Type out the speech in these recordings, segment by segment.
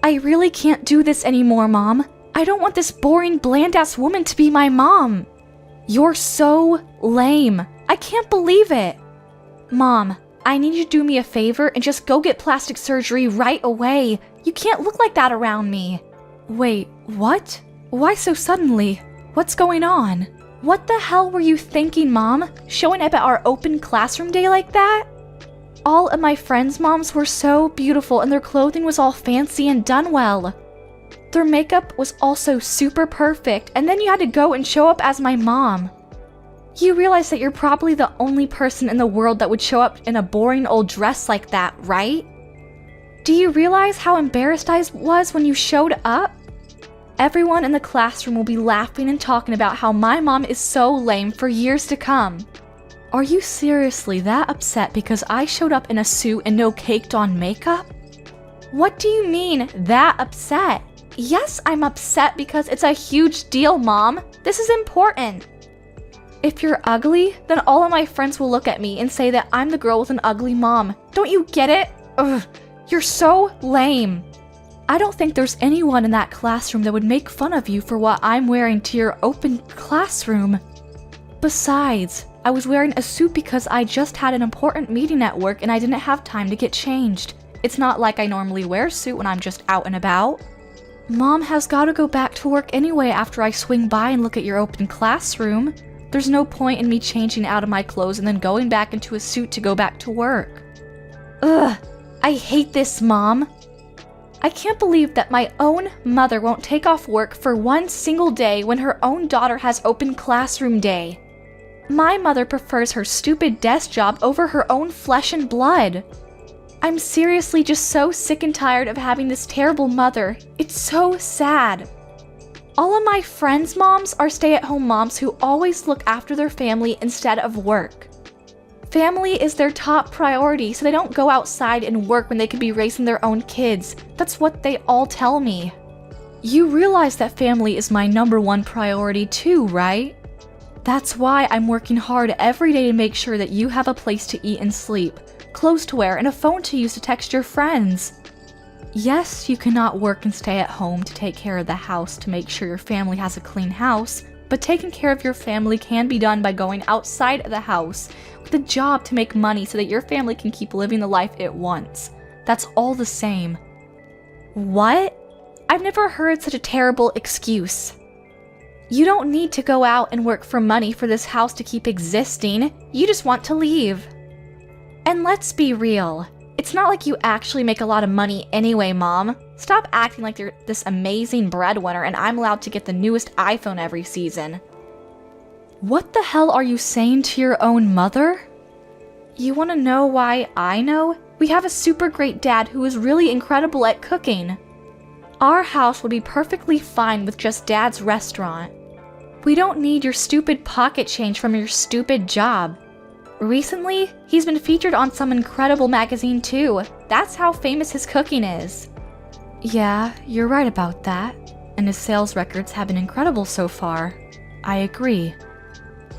I really can't do this anymore, Mom. I don't want this boring, bland-ass woman to be my mom. You're so lame. I can't believe it. Mom, I need you to do me a favor and just go get plastic surgery right away. You can't look like that around me. Wait, what? Why so suddenly? What's going on? What the hell were you thinking, Mom? Showing up at our open classroom day like that? All of my friends' moms were so beautiful and their clothing was all fancy and done well. Their makeup was also super perfect, and then you had to go and show up as my mom. You realize that you're probably the only person in the world that would show up in a boring old dress like that, right? Do you realize how embarrassed I was when you showed up? Everyone in the classroom will be laughing and talking about how my mom is so lame for years to come. Are you seriously that upset because I showed up in a suit and no caked-on makeup? What do you mean, that upset? Yes, I'm upset because it's a huge deal, Mom. This is important. If you're ugly, then all of my friends will look at me and say that I'm the girl with an ugly mom. Don't you get it? Ugh, you're so lame. I don't think there's anyone in that classroom that would make fun of you for what I'm wearing to your open classroom. Besides, I was wearing a suit because I just had an important meeting at work and I didn't have time to get changed. It's not like I normally wear a suit when I'm just out and about. Mom has got to go back to work anyway after I swing by and look at your open classroom. There's no point in me changing out of my clothes and then going back into a suit to go back to work. Ugh, I hate this, Mom. I can't believe that my own mother won't take off work for one single day when her own daughter has open classroom day. My mother prefers her stupid desk job over her own flesh and blood. I'm seriously just so sick and tired of having this terrible mother. It's so sad. All of my friends' moms are stay-at-home moms who always look after their family instead of work. Family is their top priority, so they don't go outside and work when they could be raising their own kids. That's what they all tell me. You realize that family is my #1 priority too, right? That's why I'm working hard every day to make sure that you have a place to eat and sleep, clothes to wear, and a phone to use to text your friends. Yes, you cannot work and stay at home to take care of the house to make sure your family has a clean house, but taking care of your family can be done by going outside of the house with a job to make money so that your family can keep living the life it wants. That's all the same. What? I've never heard such a terrible excuse. You don't need to go out and work for money for this house to keep existing. You just want to leave. And let's be real. It's not like you actually make a lot of money anyway, Mom. Stop acting like you're this amazing breadwinner and I'm allowed to get the newest iPhone every season. What the hell are you saying to your own mother? You want to know why I know? We have a super great dad who is really incredible at cooking. Our house would be perfectly fine with just Dad's restaurant. We don't need your stupid pocket change from your stupid job. Recently, he's been featured on some incredible magazine too. That's how famous his cooking is. Yeah, you're right about that. And his sales records have been incredible so far. I agree.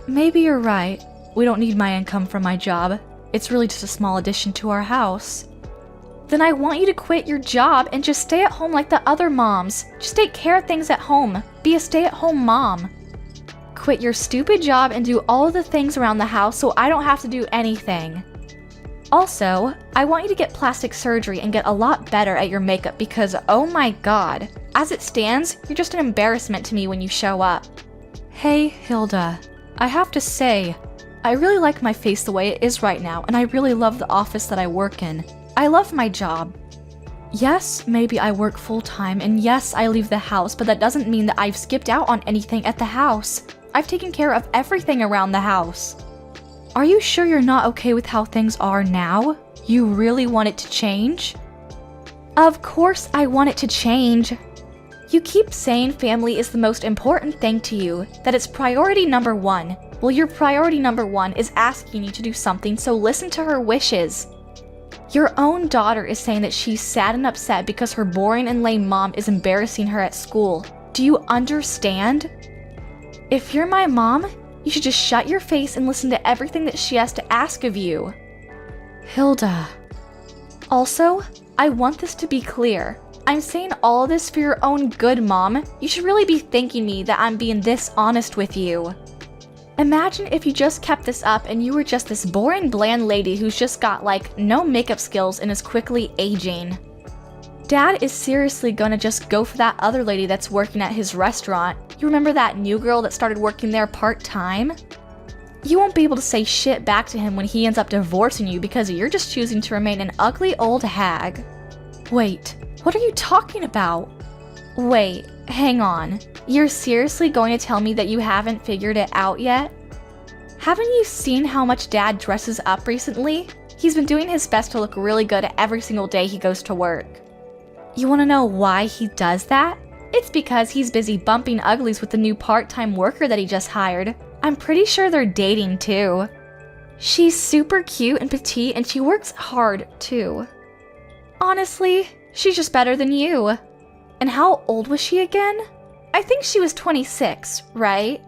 Maybe you're right. We don't need my income from my job. It's really just a small addition to our house. Then I want you to quit your job and just stay at home like the other moms. Just take care of things at home. Be a stay-at-home mom. Quit your stupid job and do all of the things around the house so I don't have to do anything. Also, I want you to get plastic surgery and get a lot better at your makeup because, oh my god, as it stands, you're just an embarrassment to me when you show up. Hey, Hilda, I have to say, I really like my face the way it is right now, and I really love the office that I work in. I love my job. Yes, maybe I work full-time, and yes, I leave the house, but that doesn't mean that I've skipped out on anything at the house. I've taken care of everything around the house. Are you sure you're not okay with how things are now? You really want it to change? Of course I want it to change. You keep saying family is the most important thing to you, that it's priority #1. Well, your priority #1 is asking you to do something, so listen to her wishes. Your own daughter is saying that she's sad and upset because her boring and lame mom is embarrassing her at school. Do you understand? If you're my mom, you should just shut your face and listen to everything that she has to ask of you. Hilda. Also, I want this to be clear. I'm saying all of this for your own good, Mom. You should really be thanking me that I'm being this honest with you. Imagine if you just kept this up and you were just this boring, bland lady who's just got, like, no makeup skills and is quickly aging. Dad is seriously gonna just go for that other lady that's working at his restaurant. You remember that new girl that started working there part-time? You won't be able to say shit back to him when he ends up divorcing you because you're just choosing to remain an ugly old hag. Wait, what are you talking about? Wait, hang on. You're seriously going to tell me that you haven't figured it out yet? Haven't you seen how much Dad dresses up recently? He's been doing his best to look really good every single day he goes to work. You want to know why he does that? It's because he's busy bumping uglies with the new part-time worker that he just hired. I'm pretty sure they're dating too. She's super cute and petite and she works hard too. Honestly, she's just better than you. And how old was she again? I think she was 26, right?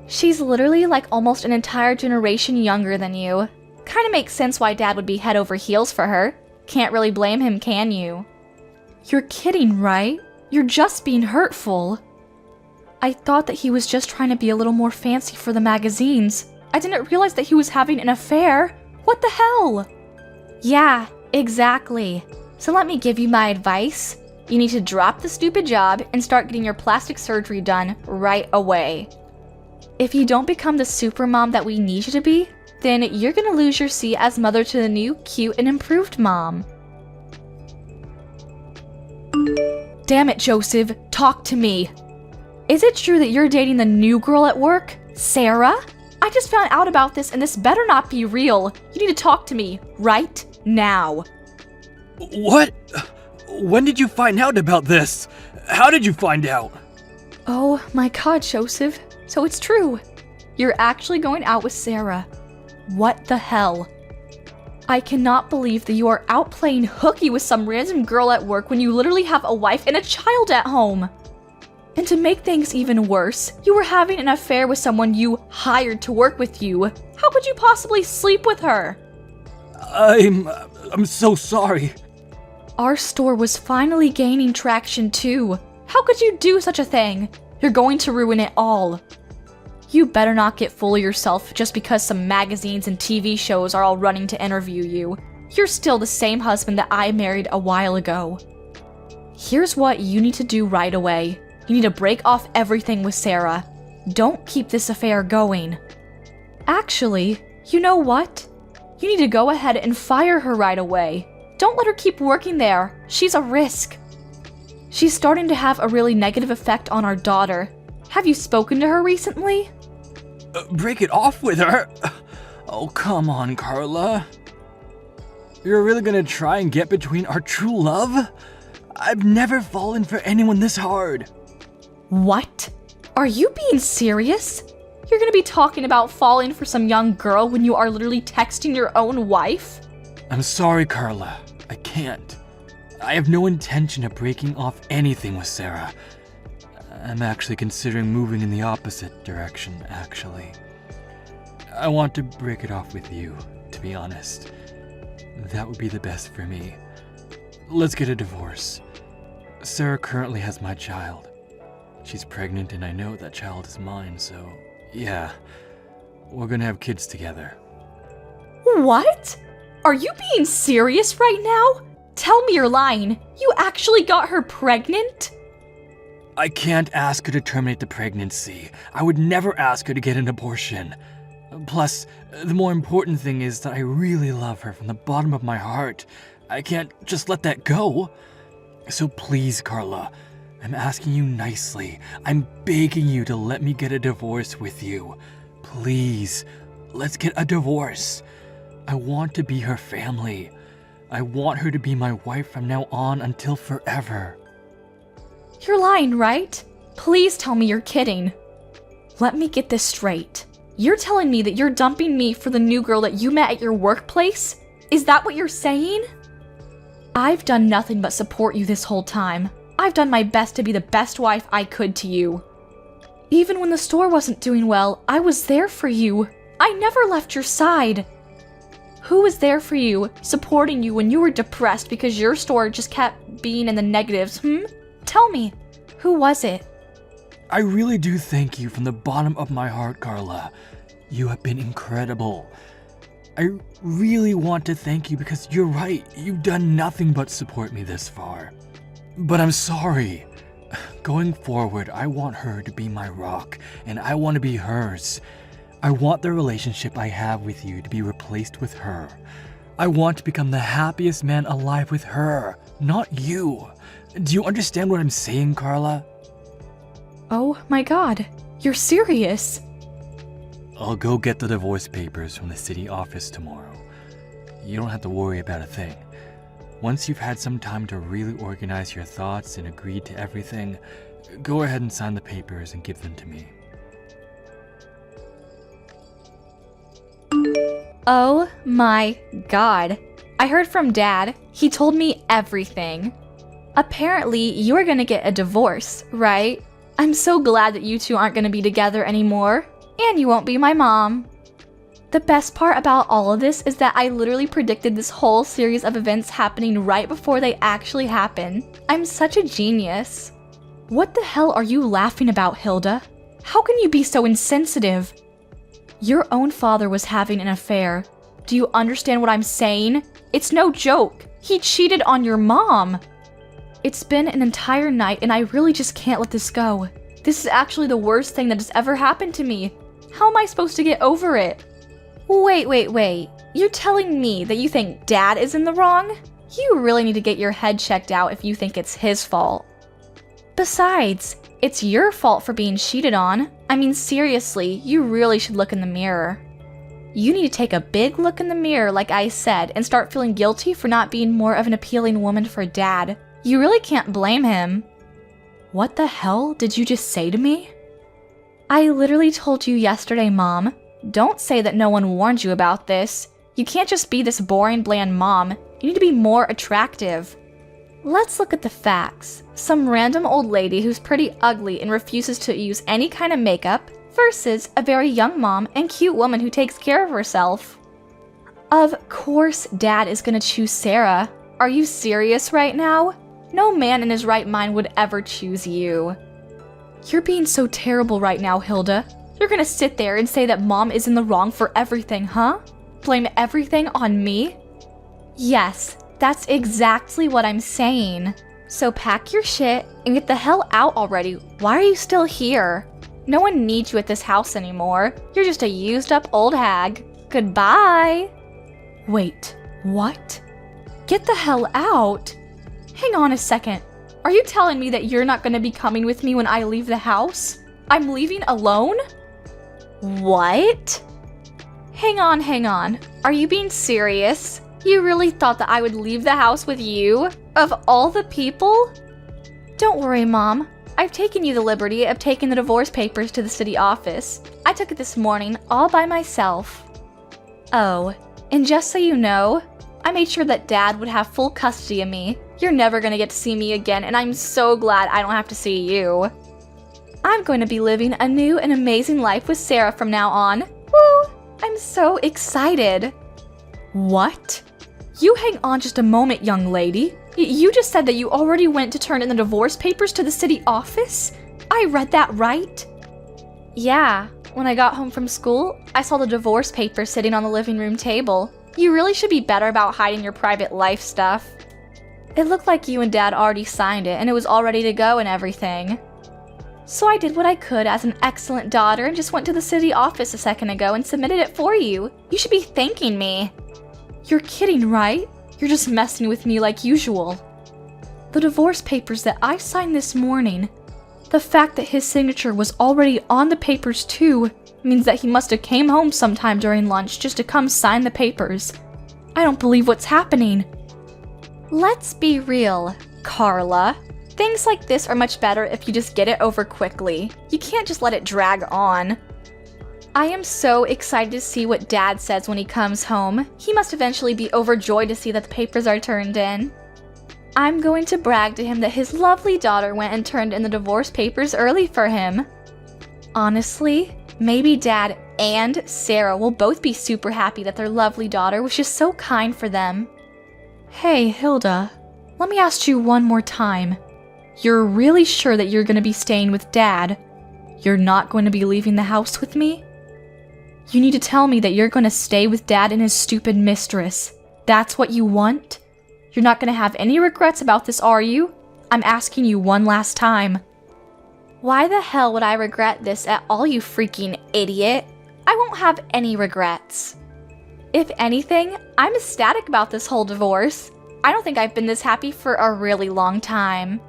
She's literally like almost an entire generation younger than you. Kinda makes sense why Dad would be head over heels for her. Can't really blame him, can you? You're kidding, right? You're just being hurtful. I thought that he was just trying to be a little more fancy for the magazines. I didn't realize that he was having an affair. What the hell? Yeah, exactly. So let me give you my advice. You need to drop the stupid job and start getting your plastic surgery done right away. If you don't become the super mom that we need you to be, then you're gonna lose your seat as mother to the new, cute, and improved mom. Damn it, Joseph, talk to me. Is it true that you're dating the new girl at work, Sarah? I just found out about this and this better not be real. You need to talk to me right now. What? When did you find out about this? How did you find out? Oh my god, Joseph. So it's true. You're actually going out with Sarah. What the hell? I cannot believe that you are out playing hooky with some random girl at work when you literally have a wife and a child at home. And to make things even worse, you were having an affair with someone you hired to work with you. How could you possibly sleep with her? I'm so sorry. Our store was finally gaining traction too. How could you do such a thing? You're going to ruin it all. You better not get full of yourself just because some magazines and TV shows are all running to interview you. You're still the same husband that I married a while ago. Here's what you need to do right away. You need to break off everything with Sarah. Don't keep this affair going. Actually, you know what? You need to go ahead and fire her right away. Don't let her keep working there. She's a risk. She's starting to have a really negative effect on our daughter. Have you spoken to her recently? Break it off with her? Oh, come on, Carla. You're really gonna try and get between our true love? I've never fallen for anyone this hard. What? Are you being serious? You're gonna be talking about falling for some young girl when you are literally texting your own wife? I'm sorry, Carla. I can't. I have no intention of breaking off anything with Sarah. I'm actually considering moving in the opposite direction, actually. I want to break it off with you, to be honest. That would be the best for me. Let's get a divorce. Sarah currently has my child. She's pregnant and I know that child is mine, so yeah, we're gonna have kids together. What? Are you being serious right now? Tell me you're lying. You actually got her pregnant? I can't ask her to terminate the pregnancy. I would never ask her to get an abortion. Plus, the more important thing is that I really love her from the bottom of my heart. I can't just let that go. So please, Carla, I'm asking you nicely. I'm begging you to let me get a divorce with you. Please, let's get a divorce. I want to be her family. I want her to be my wife from now on until forever. You're lying, right? Please tell me you're kidding. Let me get this straight. You're telling me that you're dumping me for the new girl that you met at your workplace? Is that what you're saying? I've done nothing but support you this whole time. I've done my best to be the best wife I could to you. Even when the store wasn't doing well, I was there for you. I never left your side. Who was there for you, supporting you when you were depressed because your story just kept being in the negatives, Tell me, who was it? I really do thank you from the bottom of my heart, Carla. You have been incredible. I really want to thank you because you're right, you've done nothing but support me this far. But I'm sorry. Going forward, I want her to be my rock, and I want to be hers. I want the relationship I have with you to be replaced with her. I want to become the happiest man alive with her, not you. Do you understand what I'm saying, Carla? Oh my god, you're serious? I'll go get the divorce papers from the city office tomorrow. You don't have to worry about a thing. Once you've had some time to really organize your thoughts and agree to everything, go ahead and sign the papers and give them to me. Oh my god. I heard from Dad. He told me everything. Apparently, you're gonna get a divorce, right? I'm so glad that you two aren't gonna be together anymore. And you won't be my mom. The best part about all of this is that I literally predicted this whole series of events happening right before they actually happen. I'm such a genius. What the hell are you laughing about, Hilda? How can you be so insensitive? Your own father was having an affair. Do you understand what I'm saying? It's no joke. He cheated on your mom. It's been an entire night and I really just can't let this go. This is actually the worst thing that has ever happened to me. How am I supposed to get over it? Wait. You're telling me that you think Dad is in the wrong? You really need to get your head checked out if you think it's his fault. Besides, it's your fault for being cheated on. I mean, seriously, you really should look in the mirror. You need to take a big look in the mirror, like I said, and start feeling guilty for not being more of an appealing woman for Dad. You really can't blame him. What the hell did you just say to me? I literally told you yesterday, Mom. Don't say that no one warned you about this. You can't just be this boring, bland mom. You need to be more attractive. Let's look at the facts. Some random old lady who's pretty ugly and refuses to use any kind of makeup versus a very young mom and cute woman who takes care of herself. Of course Dad is gonna choose Sarah. Are you serious right now? No man in his right mind would ever choose you. You're being so terrible right now, Hilda. You're gonna sit there and say that Mom is in the wrong for everything, huh? Blame everything on me? Yes, that's exactly what I'm saying. So pack your shit and get the hell out already. Why are you still here? No one needs you at this house anymore. You're just a used up old hag. Goodbye. Wait, what? Get the hell out? Hang on a second. Are you telling me that you're not gonna be coming with me when I leave the house? I'm leaving alone? What? Hang on. Are you being serious? You really thought that I would leave the house with you? Of all the people? Don't worry, Mom. I've taken you the liberty of taking the divorce papers to the city office. I took it this morning all by myself. Oh, and just so you know, I made sure that Dad would have full custody of me. You're never gonna get to see me again, and I'm so glad I don't have to see you. I'm going to be living a new and amazing life with Sarah from now on. Woo! I'm so excited. What? You hang on just a moment, young lady. You just said that you already went to turn in the divorce papers to the city office? I read that right? Yeah, when I got home from school, I saw the divorce papers sitting on the living room table. You really should be better about hiding your private life stuff. It looked like you and Dad already signed it and it was all ready to go and everything. So I did what I could as an excellent daughter and just went to the city office a second ago and submitted it for you. You should be thanking me. You're kidding, right? You're just messing with me like usual. The divorce papers that I signed this morning, the fact that his signature was already on the papers too, means that he must have came home sometime during lunch just to come sign the papers. I don't believe what's happening. Let's be real, Carla. Things like this are much better if you just get it over quickly. You can't just let it drag on. I am so excited to see what Dad says when he comes home. He must eventually be overjoyed to see that the papers are turned in. I'm going to brag to him that his lovely daughter went and turned in the divorce papers early for him. Honestly, Maybe Dad and Sarah will both be super happy that their lovely daughter was just so kind for them. Hey, Hilda, let me ask you one more time. You're really sure that you're going to be staying with Dad? You're not going to be leaving the house with me? You need to tell me that you're going to stay with Dad and his stupid mistress. That's what you want? You're not going to have any regrets about this, are you? I'm asking you one last time. Why the hell would I regret this at all, you freaking idiot? I won't have any regrets. If anything, I'm ecstatic about this whole divorce. I don't think I've been this happy for a really long time.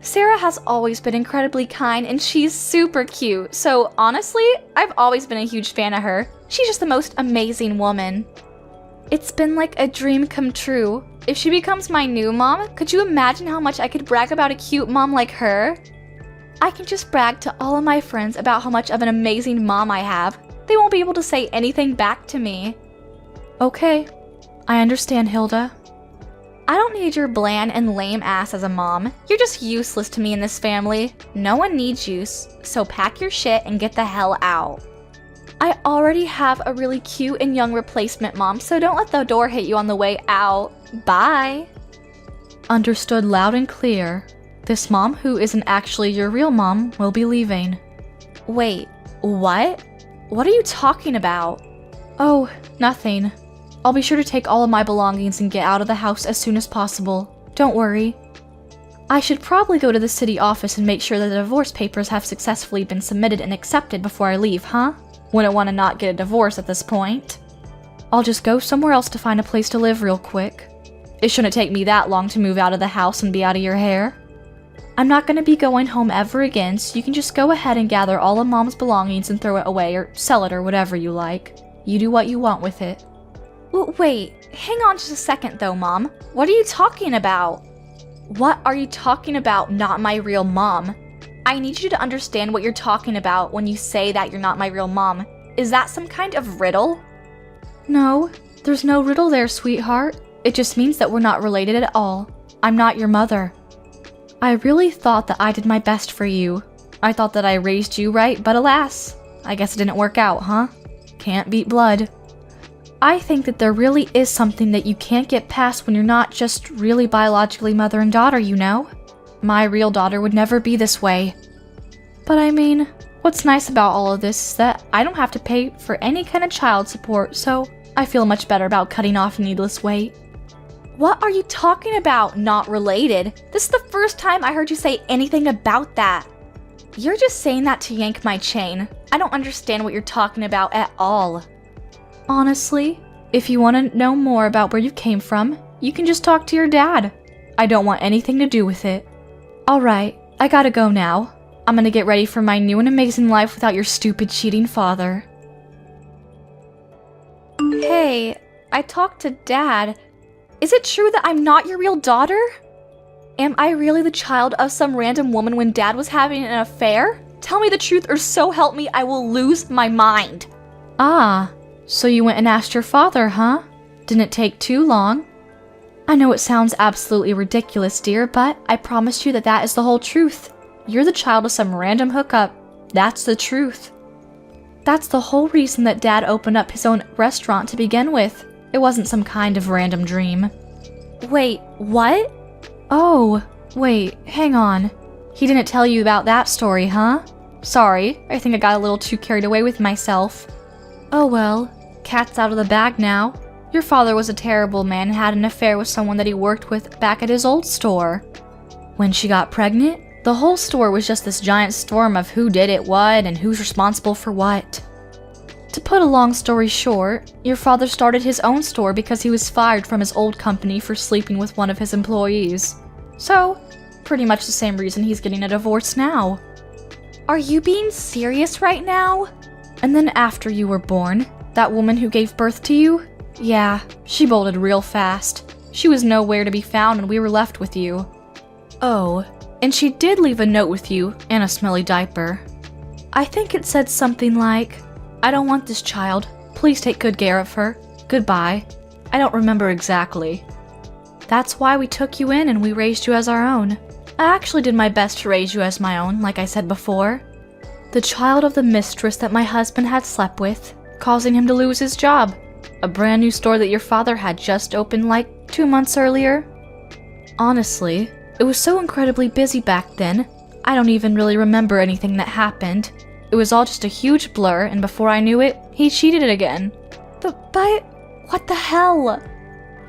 Sarah has always been incredibly kind and she's super cute, so honestly, I've always been a huge fan of her. She's just the most amazing woman. It's been like a dream come true. If she becomes my new mom, could you imagine how much I could brag about a cute mom like her? I can just brag to all of my friends about how much of an amazing mom I have. They won't be able to say anything back to me. Okay, I understand, Hilda. I don't need your bland and lame ass as a mom. You're just useless to me in this family. No one needs you, so pack your shit and get the hell out. I already have a really cute and young replacement mom, so don't let the door hit you on the way out. Bye. Understood loud and clear. This mom, who isn't actually your real mom, will be leaving. Wait, what? What are you talking about? Oh, nothing. I'll be sure to take all of my belongings and get out of the house as soon as possible. Don't worry. I should probably go to the city office and make sure that the divorce papers have successfully been submitted and accepted before I leave, huh? Wouldn't want to not get a divorce at this point. I'll just go somewhere else to find a place to live real quick. It shouldn't take me that long to move out of the house and be out of your hair. I'm not going to be going home ever again, so you can just go ahead and gather all of Mom's belongings and throw it away or sell it or whatever you like. You do what you want with it. Wait, hang on just a second though, Mom. What are you talking about? What are you talking about, not my real mom? I need you to understand what you're talking about when you say that you're not my real mom. Is that some kind of riddle? No, there's no riddle there, sweetheart. It just means that we're not related at all. I'm not your mother. I really thought that I did my best for you. I thought that I raised you right, but alas, I guess it didn't work out, huh? Can't beat blood. I think that there really is something that you can't get past when you're not just really biologically mother and daughter, you know? My real daughter would never be this way. But I mean, what's nice about all of this is that I don't have to pay for any kind of child support, so I feel much better about cutting off needless weight. What are you talking about, not related? This is the first time I heard you say anything about that. You're just saying that to yank my chain. I don't understand what you're talking about at all. Honestly, if you want to know more about where you came from, you can just talk to your dad. I don't want anything to do with it. Alright, I gotta go now. I'm gonna get ready for my new and amazing life without your stupid cheating father. Hey, I talked to Dad. Is it true that I'm not your real daughter? Am I really the child of some random woman when Dad was having an affair? Tell me the truth or so help me I will lose my mind. Ah. So you went and asked your father, huh? Didn't take too long. I know it sounds absolutely ridiculous, dear, but I promise you that that is the whole truth. You're the child of some random hookup. That's the truth. That's the whole reason that Dad opened up his own restaurant to begin with. It wasn't some kind of random dream. Wait, what? Oh, wait, hang on. He didn't tell you about that story, huh? Sorry, I think I got a little too carried away with myself. Oh well. Cat's out of the bag now. Your father was a terrible man and had an affair with someone that he worked with back at his old store. When she got pregnant, the whole store was just this giant storm of who did it what and who's responsible for what. To put a long story short, your father started his own store because he was fired from his old company for sleeping with one of his employees. So, pretty much the same reason he's getting a divorce now. Are you being serious right now? And then after you were born, that woman who gave birth to you? Yeah, she bolted real fast. She was nowhere to be found and we were left with you. Oh, and she did leave a note with you and a smelly diaper. I think it said something like, I don't want this child. Please take good care of her. Goodbye. I don't remember exactly. That's why we took you in and we raised you as our own. I actually did my best to raise you as my own, like I said before. The child of the mistress that my husband had slept with, causing him to lose his job. A brand new store that your father had just opened like 2 months earlier. Honestly, it was so incredibly busy back then, I don't even really remember anything that happened. It was all just a huge blur, and before I knew it, he cheated it again. But what the hell?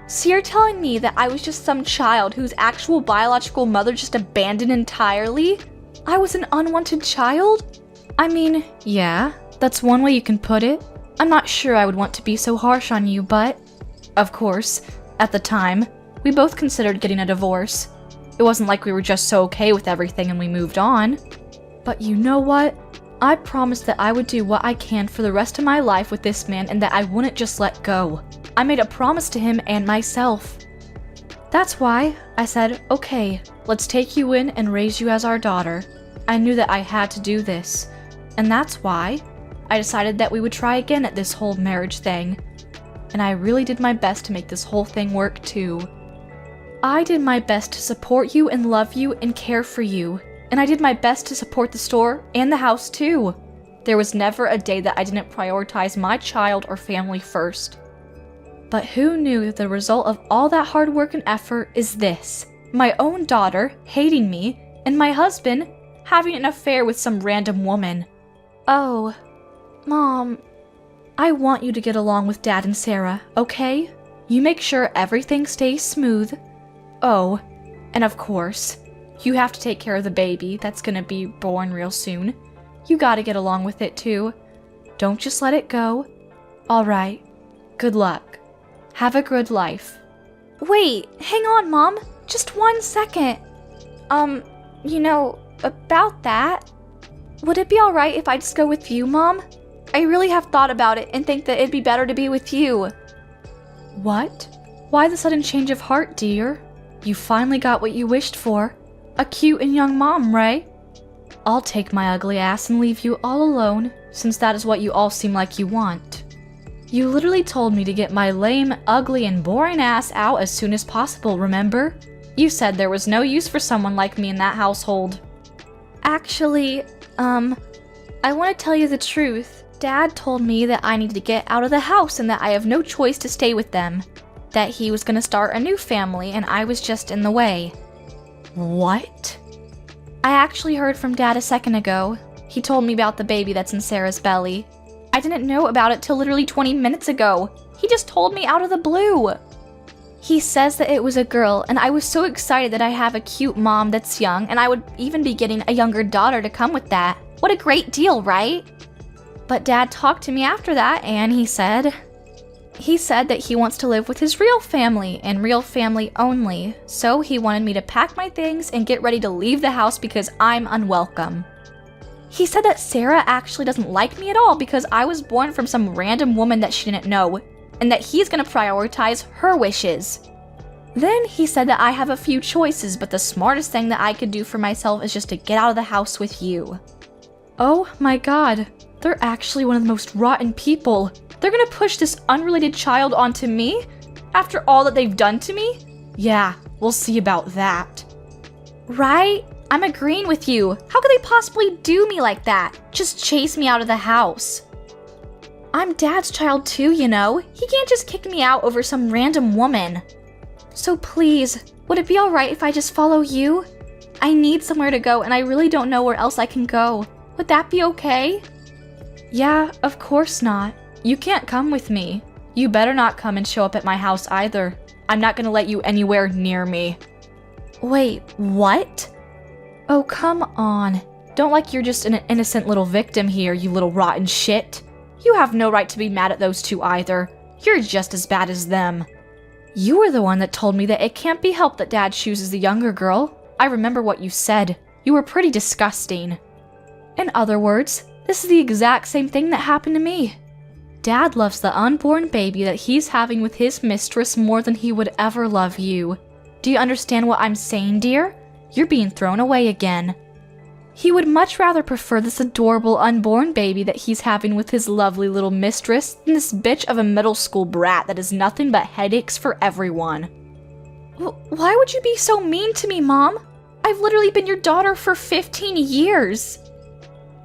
So you're telling me that I was just some child whose actual biological mother just abandoned entirely? I was an unwanted child? I mean, yeah, that's one way you can put it. I'm not sure I would want to be so harsh on you, but... Of course, at the time, we both considered getting a divorce. It wasn't like we were just so okay with everything and we moved on. But you know what? I promised that I would do what I can for the rest of my life with this man and that I wouldn't just let go. I made a promise to him and myself. That's why I said, okay, let's take you in and raise you as our daughter. I knew that I had to do this. And that's why I decided that we would try again at this whole marriage thing. And I really did my best to make this whole thing work too. I did my best to support you and love you and care for you. And I did my best to support the store and the house too. There was never a day that I didn't prioritize my child or family first. But who knew that the result of all that hard work and effort is this? My own daughter hating me, and my husband having an affair with some random woman. Oh, Mom, I want you to get along with Dad and Sarah, okay? You make sure everything stays smooth. Oh, and of course, you have to take care of the baby that's gonna be born real soon. You gotta get along with it too. Don't just let it go. Alright, good luck. Have a good life. Wait, hang on, Mom. Just 1 second. About that. Would it be alright if I just go with you, Mom? I really have thought about it and think that it'd be better to be with you. What? Why the sudden change of heart, dear? You finally got what you wished for. A cute and young mom, right? I'll take my ugly ass and leave you all alone, since that is what you all seem like you want. You literally told me to get my lame, ugly, and boring ass out as soon as possible, remember? You said there was no use for someone like me in that household. Actually, I want to tell you the truth. Dad told me that I need to get out of the house and that I have no choice to stay with them. That he was gonna start a new family and I was just in the way. What? I actually heard from Dad a second ago. He told me about the baby that's in Sarah's belly. I didn't know about it till literally 20 minutes ago. He just told me out of the blue. He says that it was a girl, and I was so excited that I have a cute mom that's young, and I would even be getting a younger daughter to come with that. What a great deal, right? But Dad talked to me after that, and he said that he wants to live with his real family, and real family only. So he wanted me to pack my things and get ready to leave the house because I'm unwelcome. He said that Sarah actually doesn't like me at all because I was born from some random woman that she didn't know, and that he's gonna prioritize her wishes. Then he said that I have a few choices, but the smartest thing that I could do for myself is just to get out of the house with you. Oh my god, they're actually one of the most rotten people. They're gonna push this unrelated child onto me? After all that they've done to me? Yeah, we'll see about that. Right? I'm agreeing with you. How could they possibly do me like that? Just chase me out of the house. I'm Dad's child too, you know. He can't just kick me out over some random woman. So please, would it be alright if I just follow you? I need somewhere to go and I really don't know where else I can go. Would that be okay? Yeah, of course not. You can't come with me. You better not come and show up at my house either. I'm not gonna let you anywhere near me. Wait, what? Oh, come on. Don't like you're just an innocent little victim here, you little rotten shit. You have no right to be mad at those two either. You're just as bad as them. You were the one that told me that it can't be helped that Dad chooses the younger girl. I remember what you said. You were pretty disgusting. In other words, this is the exact same thing that happened to me. Dad loves the unborn baby that he's having with his mistress more than he would ever love you. Do you understand what I'm saying, dear? You're being thrown away again. He would much rather prefer this adorable unborn baby that he's having with his lovely little mistress than this bitch of a middle school brat that is nothing but headaches for everyone. Why would you be so mean to me, Mom? I've literally been your daughter for 15 years.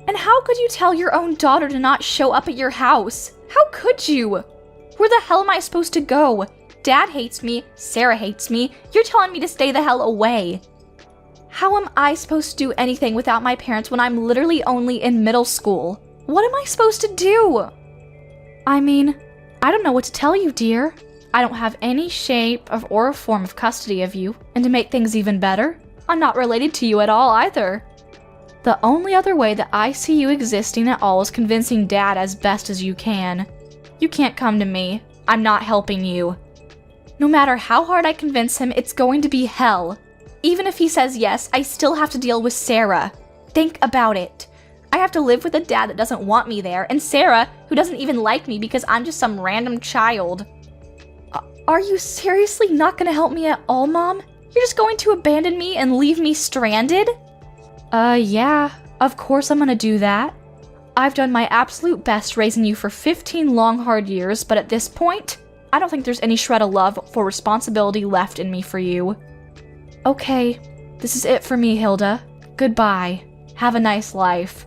And how could you tell your own daughter to not show up at your house? How could you? Where the hell am I supposed to go? Dad hates me, Sarah hates me, you're telling me to stay the hell away. How am I supposed to do anything without my parents when I'm literally only in middle school? What am I supposed to do? I mean, I don't know what to tell you, dear. I don't have any shape or form of custody of you, and to make things even better, I'm not related to you at all either. The only other way that I see you existing at all is convincing Dad as best as you can. You can't come to me. I'm not helping you. No matter how hard I convince him, it's going to be hell. Even if he says yes, I still have to deal with Sarah. Think about it. I have to live with a dad that doesn't want me there, and Sarah, who doesn't even like me because I'm just some random child. Are you seriously not gonna help me at all, Mom? You're just going to abandon me and leave me stranded? Yeah, of course I'm gonna do that. I've done my absolute best raising you for 15 long hard years, but at this point, I don't think there's any shred of love or responsibility left in me for you. Okay, this is it for me, Hilda. Goodbye. Have a nice life.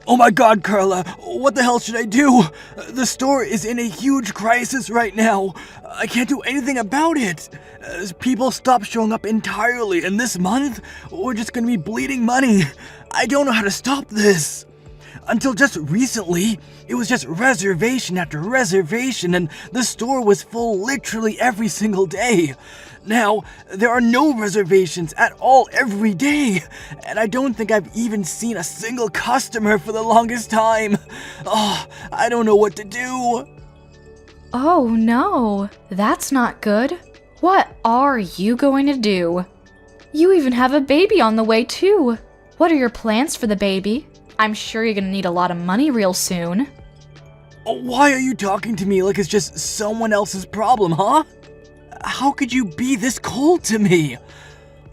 Oh my god, Carla, what the hell should I do? The store is in a huge crisis right now. I can't do anything about it. People stopped showing up entirely, and this month, we're just gonna be bleeding money. I don't know how to stop this. Until just recently, it was just reservation after reservation, and the store was full literally every single day. Now, there are no reservations at all every day, and I don't think I've even seen a single customer for the longest time. Oh, I don't know what to do. Oh no, that's not good. What are you going to do? You even have a baby on the way too. What are your plans for the baby? I'm sure you're gonna need a lot of money real soon. Why are you talking to me like it's just someone else's problem, huh? How could you be this cold to me?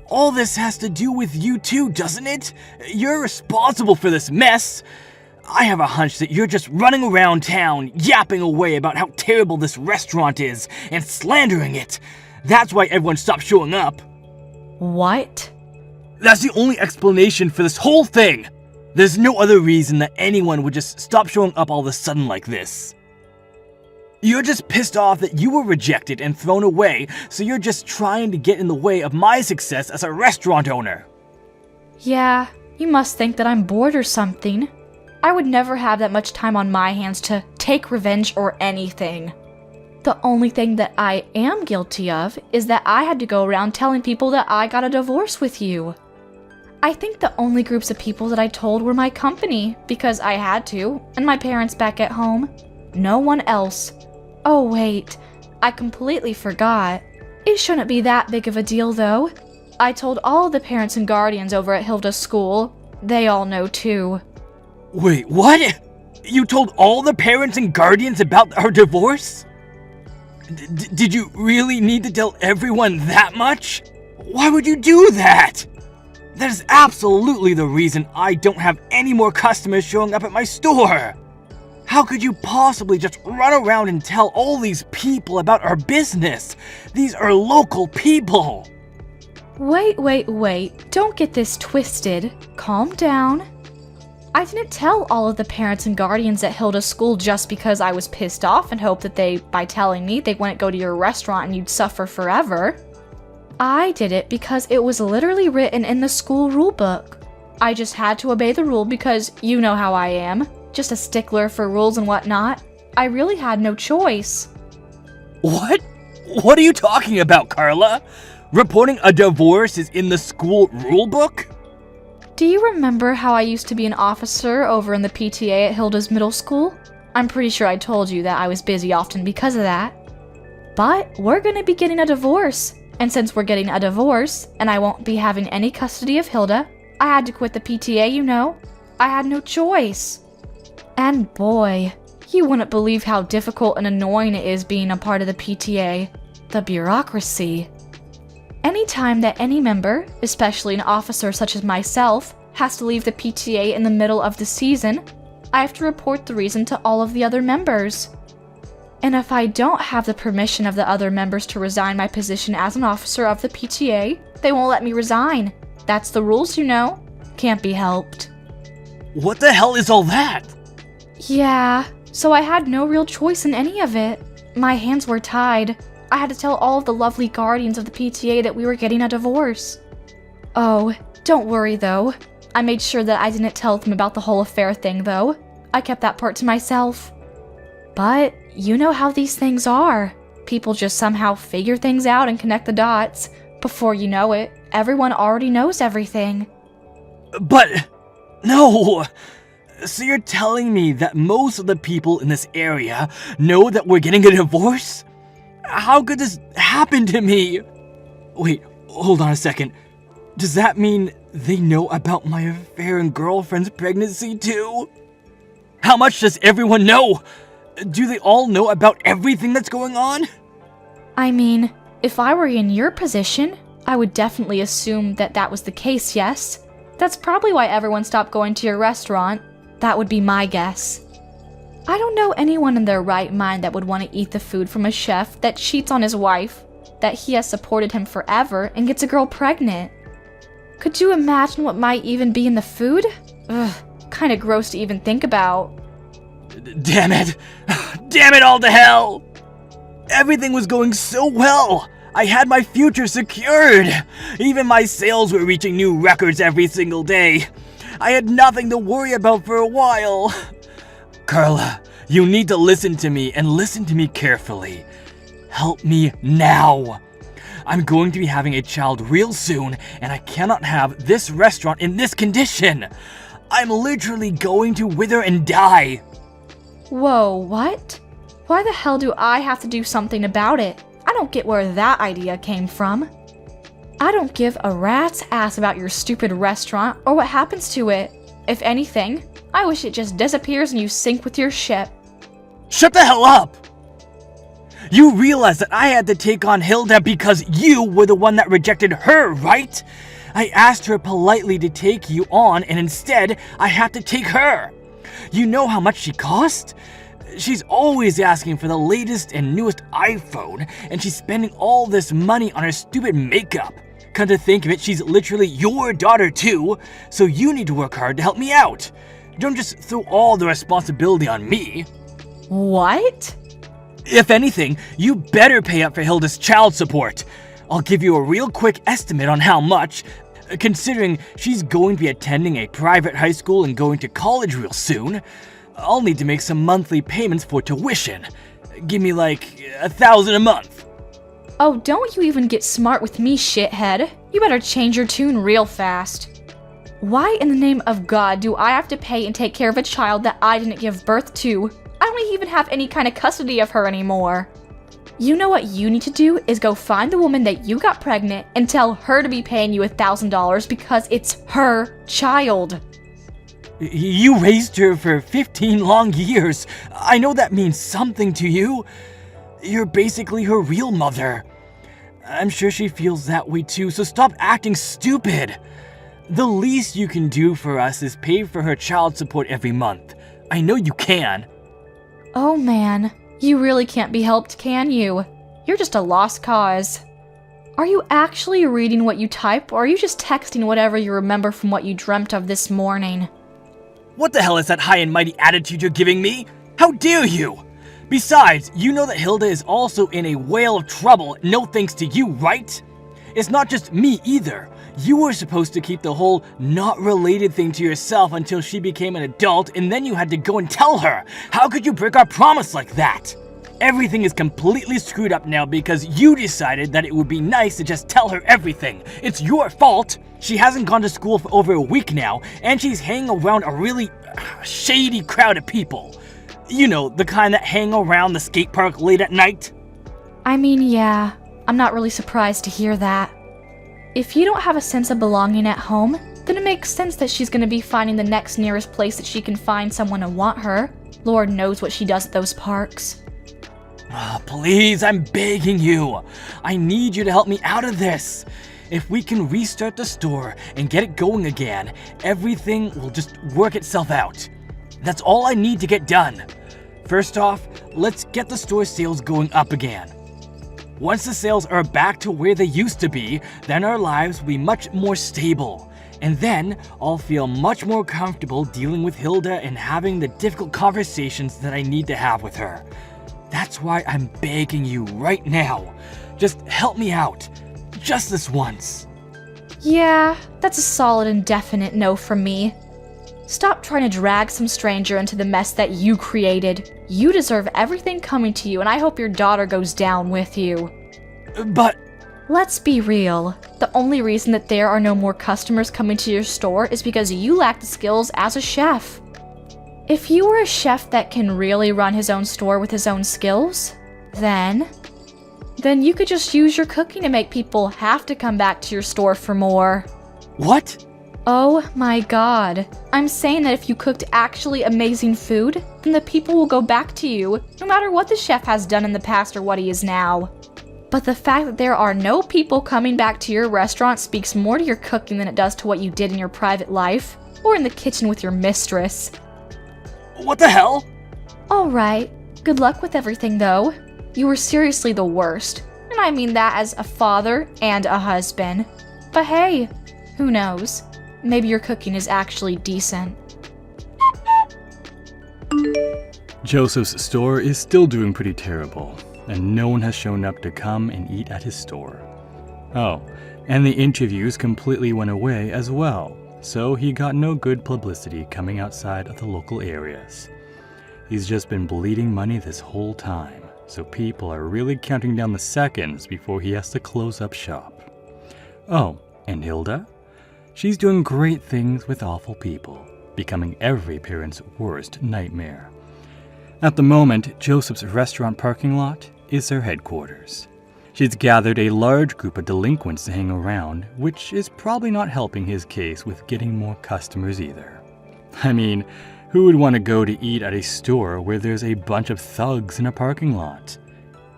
All this has to do with you too, doesn't it? You're responsible for this mess. I have a hunch that you're just running around town, yapping away about how terrible this restaurant is, and slandering it. That's why everyone stopped showing up. What? That's the only explanation for this whole thing. There's no other reason that anyone would just stop showing up all of a sudden like this. You're just pissed off that you were rejected and thrown away, so you're just trying to get in the way of my success as a restaurant owner. Yeah, you must think that I'm bored or something. I would never have that much time on my hands to take revenge or anything. The only thing that I am guilty of is that I had to go around telling people that I got a divorce with you. I think the only groups of people that I told were my company, because I had to, and my parents back at home. No one else. Oh wait, I completely forgot. It shouldn't be that big of a deal though. I told all the parents and guardians over at Hilda's school. They all know too. Wait, what? You told all the parents and guardians about our divorce? Did you really need to tell everyone that much? Why would you do that? That is absolutely the reason I don't have any more customers showing up at my store. How could you possibly just run around and tell all these people about our business? These are local people. Wait. Don't get this twisted. Calm down. I didn't tell all of the parents and guardians at Hilda's school just because I was pissed off and hoped that by telling me, they wouldn't go to your restaurant and you'd suffer forever. I did it because it was literally written in the school rule book. I just had to obey the rule because you know how I am. Just a stickler for rules and whatnot. I really had no choice. What? What are you talking about, Carla? Reporting a divorce is in the school rule book? Do you remember how I used to be an officer over in the PTA at Hilda's middle school? I'm pretty sure I told you that I was busy often because of that. But we're gonna be getting a divorce. And since we're getting a divorce, and I won't be having any custody of Hilda, I had to quit the PTA, you know. I had no choice. And boy, you wouldn't believe how difficult and annoying it is being a part of the PTA. The bureaucracy. Anytime that any member, especially an officer such as myself, has to leave the PTA in the middle of the season, I have to report the reason to all of the other members. And if I don't have the permission of the other members to resign my position as an officer of the PTA, they won't let me resign. That's the rules, you know. Can't be helped. What the hell is all that? Yeah, so I had no real choice in any of it. My hands were tied. I had to tell all of the lovely guardians of the PTA that we were getting a divorce. Oh, don't worry though. I made sure that I didn't tell them about the whole affair thing though. I kept that part to myself. But you know how these things are. People just somehow figure things out and connect the dots. Before you know it, everyone already knows everything. But, no! So you're telling me that most of the people in this area know that we're getting a divorce? How could this happen to me? Wait, hold on a second. Does that mean they know about my affair and girlfriend's pregnancy too? How much does everyone know? Do they all know about everything that's going on? I mean, if I were in your position, I would definitely assume that that was the case, yes? That's probably why everyone stopped going to your restaurant. That would be my guess. I don't know anyone in their right mind that would want to eat the food from a chef that cheats on his wife, that he has supported him forever and gets a girl pregnant. Could you imagine what might even be in the food? Ugh, kinda gross to even think about. Damn it! Damn it all to hell! Everything was going so well! I had my future secured! Even my sales were reaching new records every single day. I had nothing to worry about for a while. Carla, you need to listen to me and listen to me carefully. Help me now. I'm going to be having a child real soon, and I cannot have this restaurant in this condition. I'm literally going to wither and die. Whoa, what? Why the hell do I have to do something about it? I don't get where that idea came from. I don't give a rat's ass about your stupid restaurant or what happens to it. If anything, I wish it just disappears and you sink with your ship. Shut the hell up! You realize that I had to take on Hilda because you were the one that rejected her, right? I asked her politely to take you on, and instead, I had to take her. You know how much she cost? She's always asking for the latest and newest iPhone, and she's spending all this money on her stupid makeup. Come to think of it, she's literally your daughter too, so you need to work hard to help me out. Don't just throw all the responsibility on me. What? If anything, you better pay up for Hilda's child support. I'll give you a real quick estimate on how much, considering she's going to be attending a private high school and going to college real soon. I'll need to make some monthly payments for tuition. Give me like $1,000 a month. Oh, don't you even get smart with me, shithead. You better change your tune real fast. Why in the name of God do I have to pay and take care of a child that I didn't give birth to? I don't even have any kind of custody of her anymore. You know what you need to do is go find the woman that you got pregnant and tell her to be paying you $1,000 because it's her child. You raised her for 15 long years. I know that means something to you. You're basically her real mother. I'm sure she feels that way too, so stop acting stupid. The least you can do for us is pay for her child support every month. I know you can. Oh man, you really can't be helped, can you? You're just a lost cause. Are you actually reading what you type, or are you just texting whatever you remember from what you dreamt of this morning? What the hell is that high and mighty attitude you're giving me? How dare you? Besides, you know that Hilda is also in a whale of trouble, no thanks to you, right? It's not just me either. You were supposed to keep the whole not related thing to yourself until she became an adult, and then you had to go and tell her. How could you break our promise like that? Everything is completely screwed up now because you decided that it would be nice to just tell her everything. It's your fault. She hasn't gone to school for over a week now, and she's hanging around a really shady crowd of people. You know, the kind that hang around the skate park late at night. I mean, yeah, I'm not really surprised to hear that. If you don't have a sense of belonging at home, then it makes sense that she's gonna be finding the next nearest place that she can find someone to want her. Lord knows what she does at those parks. Please, I'm begging you. I need you to help me out of this. If we can restart the store and get it going again, everything will just work itself out. That's all I need to get done. First off, let's get the store sales going up again. Once the sales are back to where they used to be, then our lives will be much more stable. And then I'll feel much more comfortable dealing with Hilda and having the difficult conversations that I need to have with her. That's why I'm begging you right now. Just help me out. Just this once. Yeah, that's a solid and definite no from me. Stop trying to drag some stranger into the mess that you created. You deserve everything coming to you, and I hope your daughter goes down with you. But... Let's be real. The only reason that there are no more customers coming to your store is because you lack the skills as a chef. If you were a chef that can really run his own store with his own skills, then you could just use your cooking to make people have to come back to your store for more. What? Oh my god. I'm saying that if you cooked actually amazing food, then the people will go back to you, no matter what the chef has done in the past or what he is now. But the fact that there are no people coming back to your restaurant speaks more to your cooking than it does to what you did in your private life, or in the kitchen with your mistress. What the hell? Alright, good luck with everything though. You were seriously the worst, and I mean that as a father and a husband. But hey, who knows? Maybe your cooking is actually decent. Joseph's store is still doing pretty terrible, and no one has shown up to come and eat at his store. Oh, and the interviews completely went away as well, so he got no good publicity coming outside of the local areas. He's just been bleeding money this whole time, so people are really counting down the seconds before he has to close up shop. Oh, and Hilda? She's doing great things with awful people, becoming every parent's worst nightmare. At the moment, Joseph's restaurant parking lot is their headquarters. She's gathered a large group of delinquents to hang around, which is probably not helping his case with getting more customers either. I mean, who would want to go to eat at a store where there's a bunch of thugs in a parking lot?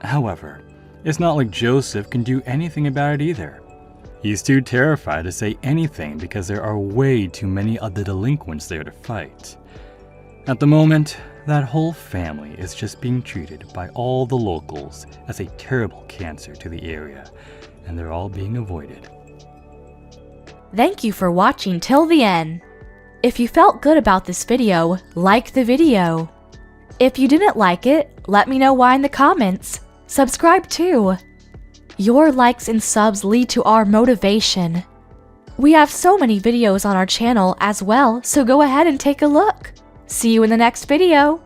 However, it's not like Joseph can do anything about it either. He's too terrified to say anything because there are way too many of the delinquents there to fight. At the moment, that whole family is just being treated by all the locals as a terrible cancer to the area, and they're all being avoided. Thank you for watching till the end. If you felt good about this video, like the video. If you didn't like it, let me know why in the comments. Subscribe too. Your likes and subs lead to our motivation. We have so many videos on our channel as well, so go ahead and take a look. See you in the next video.